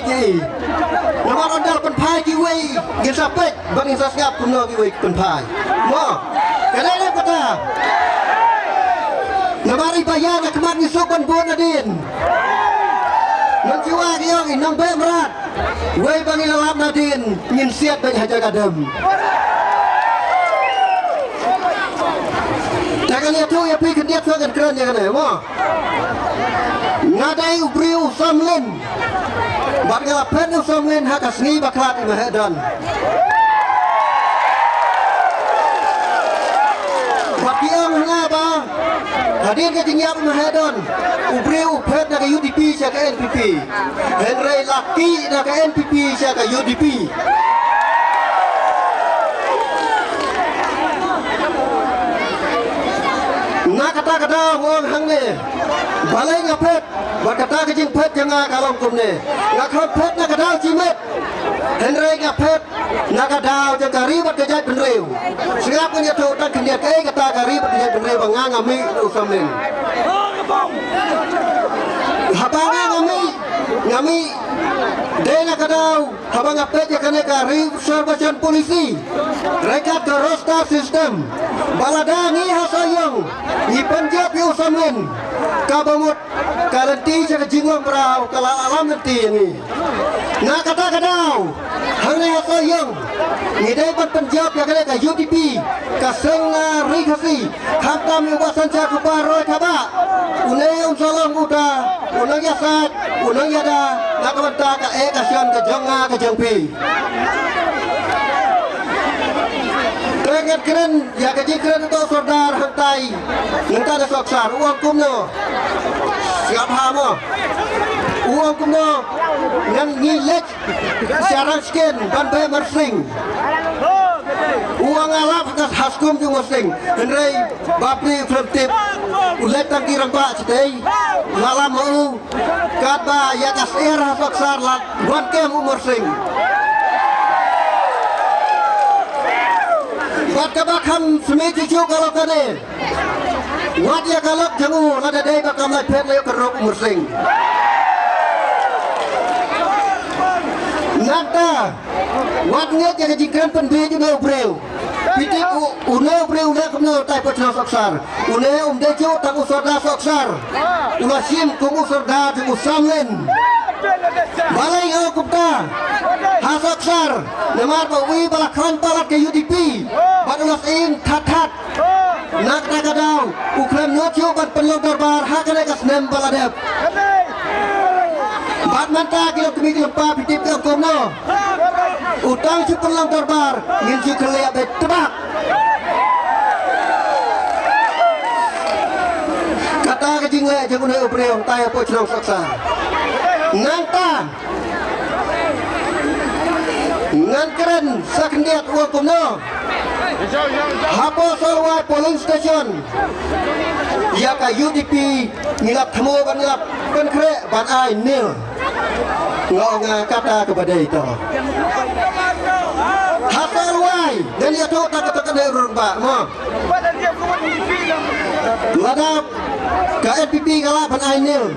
ni. Nama ondal penpai kiwi, kita pek bang insas ngap kuno kiwi penpai. Mo, kadang kata. Nama ribayang kemat nisuk pun adin. Menjiwa kiong inang berat. Wei bang ilam nadin, ingin siap bang hajar kadem. Jangan lihat tu ya pergi dia tuan keren ya kan ya, mo. Ngadai ubriu samlin. Bagala pen samlin hak asni baklat imahedan. Bakiang ngaba. Hadir ke tinggal imahedan. Ubriu pen nak UDP sia ke NPP. Henry laki nak NPP sia ke UDP. Nak kata-kata orang hang ni balai ngapet berkata kejing pet jangan kalong kum ni nak pet nak kadal cimet Henry ngapet nak kadal jangan ribet kejat penriu sengap punya tu tak kendiat kata ribet kejat penriu bangang ngami usamin habang ngami dena kadau habang ngapet ya kena karib serbasan polisi rekat roster sistem baladani hasayong ni penjab yu samin kabamut kalanti sa jingwang brau kala alam nanti ni na kata kadau hangni hasayong ni dai penjab ya kena ka UDP ka senga rikasi khatam yu basan sa kubaroi thaba une unsalong uda unang yasat unang yada nakamanta ka ekasyan ka jonga ka jongpi Rengat keren, ya gaji keren untuk saudara hantai. Nanti ada soksar, uang kumno. Siap hamo. Uang kumno. Yang ngilek, siaran skin, ban bay mersing. Uang alap kas haskum juga mersing. Henry, bapri flirtip. Ulet tangki rembak sedai. Lalam mau. Kata ya kas era soksar lat. Ban kem mersing. Wat kabakam semiti juga kalau kene. Wat ya kalau jangu ada dai bakam lai pet leo kerok mursing. Nata wat nget ya jingkan pendiri juga ubreu. Piti une ubreu le kemno tai pecah soksar. Une dejo tak usorda soksar. Ulah sim kumu usorda tu samlen. Balai ngau kupta hasoksar nemar bawi balakhan palat ke UDP badulas in that nak kadau ukram notio bat penlong darbar hakane kas nem baladep bat manta kilo kemi kilo pa pitip ke komno utang cu penlong darbar ngin cu kelea bet tebak kata kejing le jangun he upreong tay po chnong soksar nanta ngan keren sakendiat uang kumno hapo solwai polling station ya ka UDP ngilap temu ban ngilap ban kre ban ai nil ngonga kata kepada itu hasolwai dan ya tu tak kata dari rumba mo ladap ka NPP kala ban ai nil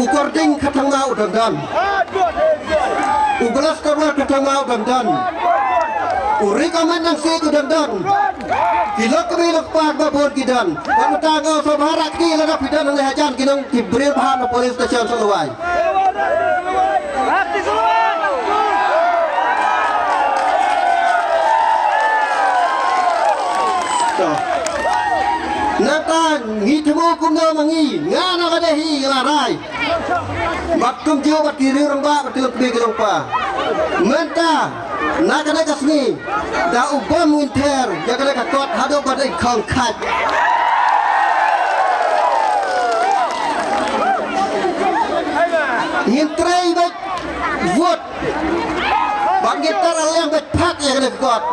ukur ding katang mau dan ubelas karena katang mau dan rekomendasi ku dan kilok kemilok pak babon kidan kalau tanggal sobharak ki lagap kidan ng lehajan kinong kibril bahan police station Soloway Nata ngitemu kumno mangi ngana kadehi ngelarai bakum jo bat kiri rongba bat tilok bi kilongpa menta nakane kasni da ubam winter jagale ka kot hado bat khong khat ngintrei bat vote bangitar yang bat phak ya kane kot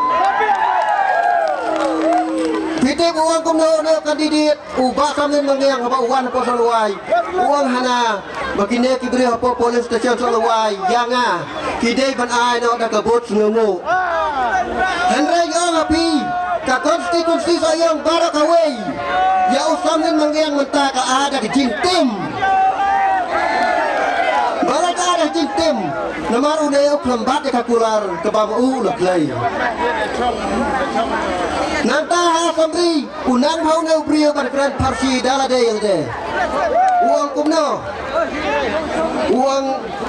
Piti uang kumno no kandidat ubah kami mengiang apa uang apa Soloway uang hana begini kibri apa police station Soloway yanga kidai ban ai no da kabut ngemu Henry yang api ka konstitusi sayang barak away ya usamin mengiang mentah ka ada di tim barak ada di tim Namar uneu kelembat ya kakular kebam ulah lay. Nanta asambri unang hau neu brio berkeran parsi dalade yelde. Uang kumno. Uang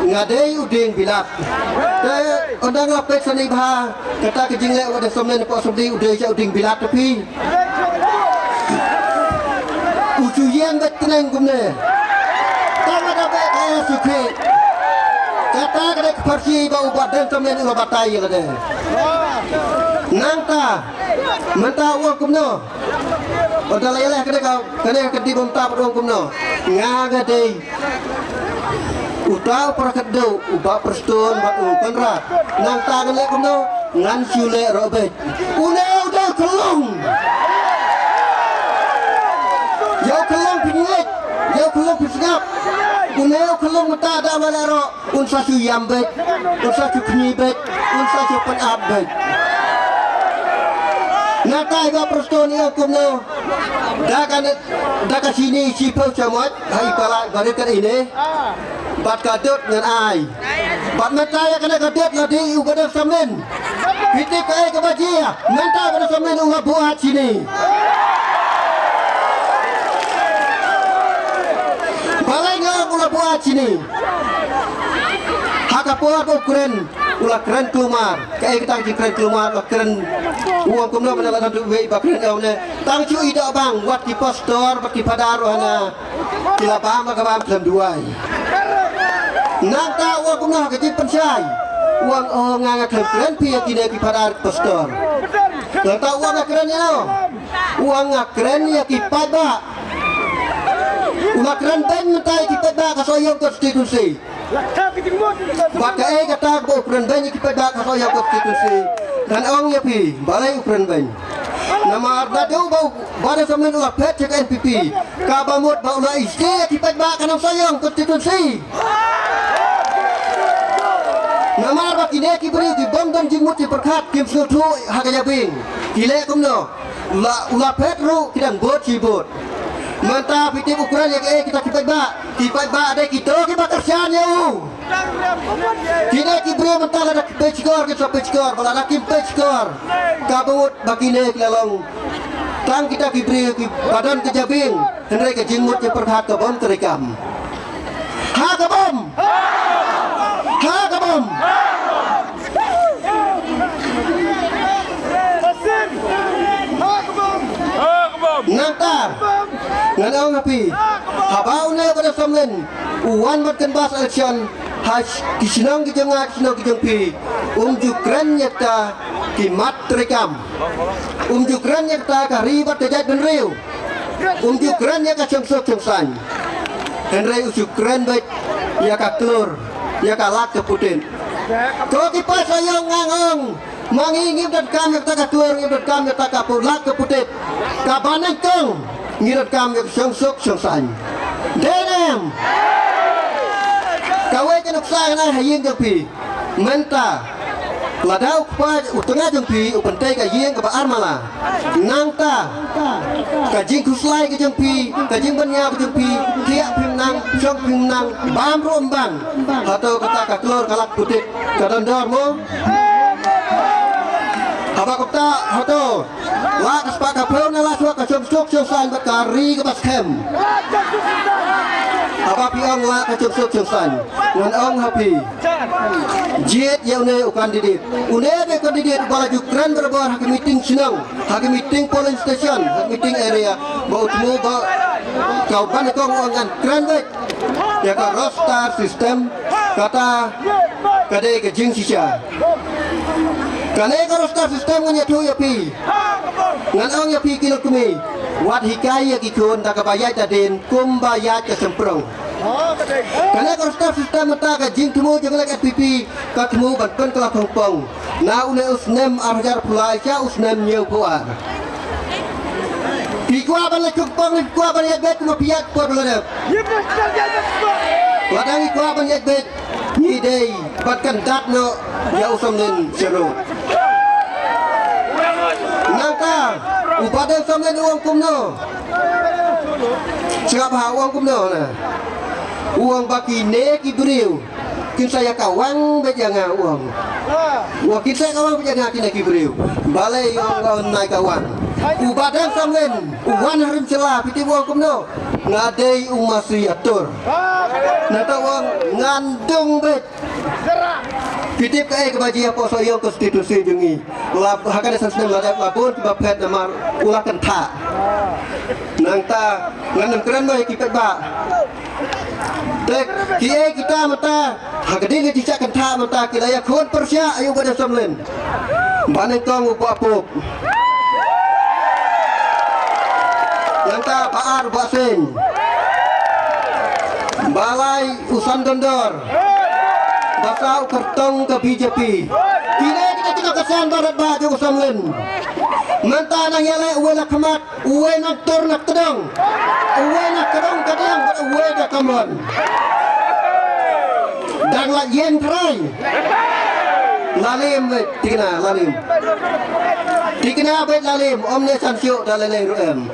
ngadei uding bilat. Te ondang lapet sani bah kata kejing le wada somlen po asambri udai ja uding bilat tapi. Ujuyan bet tenang kumne. Tama dapat kaya suke. Kata kena parsi bau badan somlen ulah batai yelde. Nanta menta uang kumno. Padahal ialah kena kedi bomta uang kumno. Ngaga dei. Utau prakedau ubah perston bat penrat. Nanta kena kumno ngan sule robet. Udah kelung. Yau kelung pingit. Yau kelung pisngap. Uneu kelung mata ada malero. Unsa su yambet. Unsa su knibet. Unsa su penabet. Nakai ba perston ia kumno. Dah sini sipau camot. Hai pala garit kan ini. Bat kadut dengan ai. Bat mata ya kena kadut ladi ugadar samen. Pitik ai kebajia. Menta pada samen unga buat sini. Balainya ulah buat sini. Hakapuat keren. Ulah keren keluar. Kayak kita keren keluar ulah keren. Uang kumno pada satu wei bakren elne. Tang cu ida bang wat di postor bat di padaro hana. Kila bang bakabam dalam dua. Nanta uang kumno kecil pensai. Uang nganga keren pia kini di padar postor. Nanta uang keren ya no. Uang keren ya kipat ba. Ulah keren ben mentai kipat ba kasoyong konstitusi. Pakai kata ukuran banyak kita kalau yang konstitusi dan orang ya pi balai ukuran banyak. Nama arda tu bau pada zaman ulah pet cek NPP. Kabamut bau ulah isi kita bahkan sayang konstitusi. Nama arda kini kiberi di bom dan jimut di perkat kim sutu hakanya bing. Gile kumno ulah pet ru kita buat cibut. Mantap itu ukuran yang kita ada kita kerjanya. Kita kibri mental ada pecikor kita pecikor, kalau ada kim pecikor, kabut bakine kelalong. Tang kita kibri badan kejabing, hendak kejingut yang perhat kebom terikam. Ha kebom, ha kebom. Nantar. Nganau ngapi? Habau na pada samlen. Uwan matkan bas election. Hash kisinang kijengat kisinang kijengpi. Jukran nyata kimat terekam. Jukran nyata karibat tejat dan riu. Jukran nyata cengsok cengsan. Henry jukran baik ya kaklur ya kalak keputin. Kau kipas sayang ngangong. Mangingim dan kami tak kaklur ngim dan kami tak kapulak keputit. Kabanan kong ngirat kami cengsok cengsan. Denam. Kawai kenok saya na hayeng jengpi menta ladau kuat utengah jengpi upentai kayeng ke armala nangta kajing kuslai ke jengpi kajing benya ke jengpi tiak pimnang syong pimnang bam rombang atau kata kaklor kalak putik kadandor mo apa kata atau lak sepak kapel nala suak kacung-cuk cungsan berkari ke baskem apa piang la kacung-cuk cungsan ngan ong hapi jet yang ne kandidate une de kandidate bala jukran berbar hak meeting sinang hak meeting polling station hak meeting area bau temu ba kau ban kong ongan kran baik ya ka roster system kata kade ke jing sisa kane ka roster system nganya tu ya pi ngan ong ya pi kilo kumi wat hikaya kikun tak bayar tadin kum bayar ke semprong kane ka roster system ta ka jing temu jeng lek FPP ka temu ban kelak hongpong na une usnem arjar pulai cha usnem nyeu puar Ikwa ban lek hongpong ikwa ban yet bet no piat por ledep ladang ikwa ban yet bet ni dei batkan dat no ya usam nen serut nangka upadan samlen uang kumno siapa uang kumno na uang baki ne ki beriu saya kawang bejanga uang. Wah kita kawang bejanga kina kibriu. Balai yang naik kawang. Ubadang samlen, uwan harim celah piti uang kumno. Ngadei umasi atur. Nata uang ngandung bet. Pitip ke kebaji apa soyo konstitusi jengi. Lap hakane sesem ladap lapun bapet nama ulah kenta. Nang ta ngandung keren boy kipet ba. Tek kie kita mata hagadi ke cicak kenta mata kilaya khon persya ayu pada samlen. Baneng kong upapuk. Yang ta baar basen. Balai usan dondor. Basau kertong ke BJP. Kini kita kesan barat baju samlen. Manta nang yale uwe nak kemat, uwe nak tur nak tedong. Uwe nak kedong kadang, uwe nak kamon. Dan la yen terai. Lalim tikna lalim. Tikna bet lalim omne sansiu dalele ruem.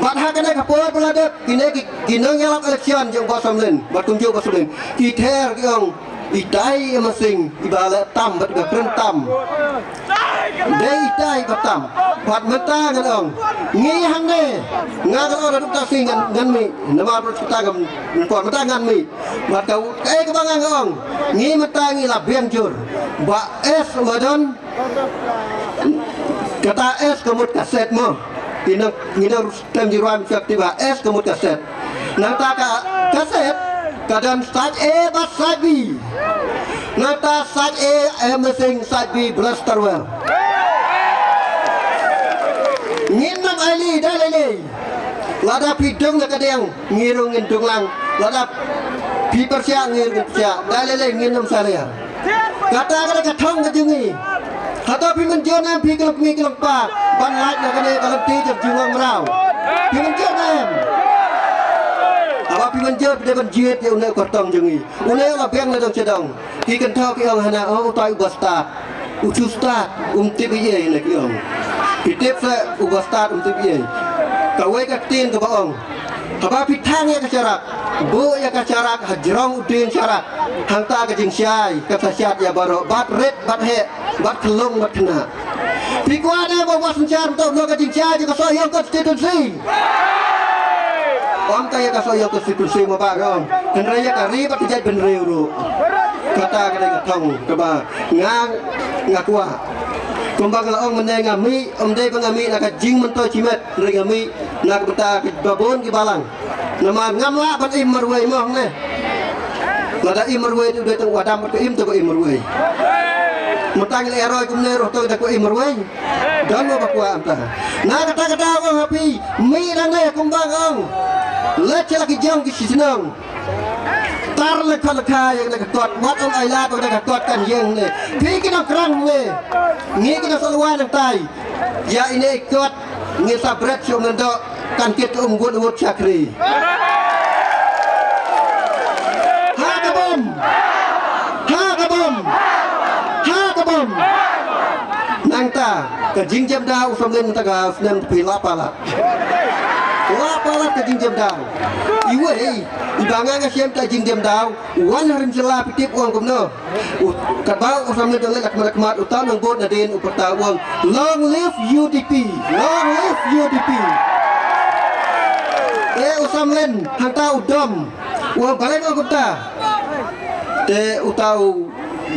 Bat hakane kapur peladep kini ngelak election jeng basamlen, bat tunjuk basamlen. Kiter yang itai masing ibala tam bat gakren tam. Dei itai batam. Bat mata ngadong. Ngi hande ngagal ora duk tasi ngan mi. Nama kita gam pot mata ngan mi. Bat kau kebangang ngong. Ngi mata ngi labian jur. Ba es ladon. Kata es kemut kaset mo. Ngina tem jiruan tiba es kemut kaset. Nata ka kaset kadang sat e bat sat B. Nata sat e emasing sat B belas terwel. Nginam ali dalele. Lada pidung nak kadang ngirung ngindung lang. Lada pi persya ngirung persya dalele nginam saya. Kata kada katong kajungi. Kata pi menjonam pi kelok mi kelok pa. Ban lait nak kene kalau ti jep jungang merau. Pi menjonam. Apa pi menjot dia benjit dia unai kortong jungi. Unai la beng la dong cedong. Ki kan thau ki ong hana oh utai ubasta. Ucusta tip ye nak ki ong. Pitip sa ubasta tip ye. Kawai ka tin ka baong. Apa pi thang ya kacarak. Bu ya kacarak hajrong udin syarak. Hangta ka jing syai ka sasyat ya baro bat red bat he bat kelong bat kena. Pi kuada bawa sencar untuk lo ka jing syai ka soyong konstitusi. Om kaya kasoyo konstitusi mo ba ron. Kenraya ka ribat kijay benreuro. Kata kada katong kaba ngang ngakwa. Kumbang laong menay ngami omday pangami nakajing mento cimet dari ngami nakbeta babon ki balang. Nama ngamla ban imarway mo ne. Lada imarway tu datang wadam ko im to ko imarway. Mutang le eroy kumne roh to ko imarway. Dan mo bakwa amta. Na kata-kata ko happy mi lang le kumbang ong. Leceh lagi jang ke sinang. Tar lekha yang nak tuat wat on ai la to nak tuat kan yang ne. Pi kita kerang ne. Ngi kita saluan yang tai. Ya ini ikut ngi sabret sio ngendo kan kita umgut chakri. Ha kabum. Ha kabum. Ha kabum. Nangta ke jingjam da usam len taga nem pila pala. Lapalah ke jingjam daw. Iwe ibanga nga siyem ta jingjam daw. Wan harim sila pitip uang kumno. Katbao usam na dalek at malakmat utam ng board na din upertawang long live UDP. Long live UDP. Usam len hangta udom. Uang balik uang kumta. Utaw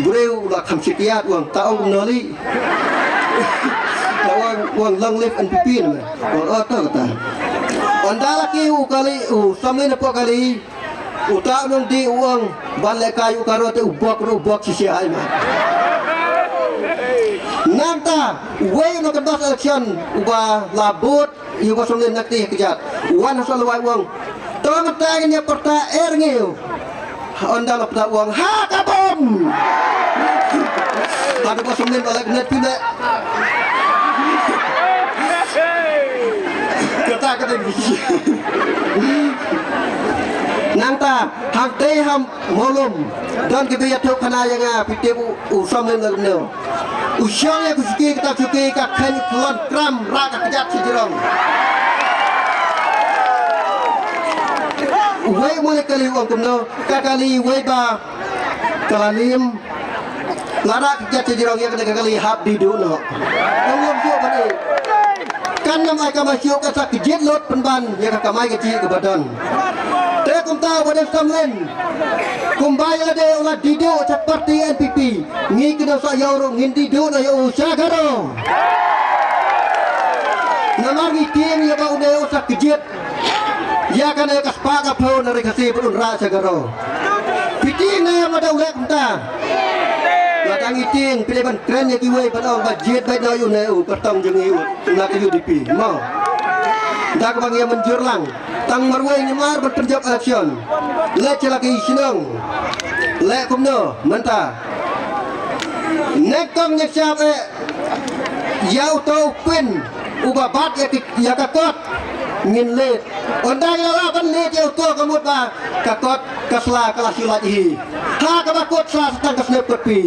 bureu la kamsikiat uang taong kumnoli. Uang long live NPP naman. Uang oto kata. Anda laki kali sampai apa kali utak nong di uang balik kayu karote ubok sisiai mah. Nanta way no kendas election ubah labut yugo sampai nakti kejat. Wan asal way uang. Tolong tanya perta erngeu. Anda lapta uang ha kabom. Ada ko sampai balik net pina. Kata nanta hangte ham molum dan kibiyat tuk kanaya pitip usam len lagno usyang ya kusuki kita suki ka khen klon kram raka kejat sijirong uwe mulai kali uang kumno kakali uwe ba kalalim larak jati jirong yang kena kali hab di dulu ngom syuk bani kan namai ka masyuk ka sak jit lot penban ya ka kamai ka ci ka badan te kum ta wadam samlen kum bai ade ola dido seperti NPP ngi kena sa yauro ngindi do na yo sagaro namar ngi tim ya ba ude sak jit ya kan ka spaga pho na re kasi pun ra sagaro piting na madaw lek kum ta Latang iting pilih ban keren ya kiwai ban orang budget baik dah you neu kertang jeung iu nak UDP mau dak bang yang menjurlang tang marwai ni mar berkerja action le celaki sinang le kumno menta nekong nya siap yau tau pin ubabat ya kakot ngin le ondai la ban le jauh to kamut ba kakot kasla kalah silat hi ha ka bakot sa tang kasne pepi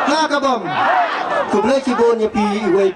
ha ka bom ku boleh cibon ya pi iwai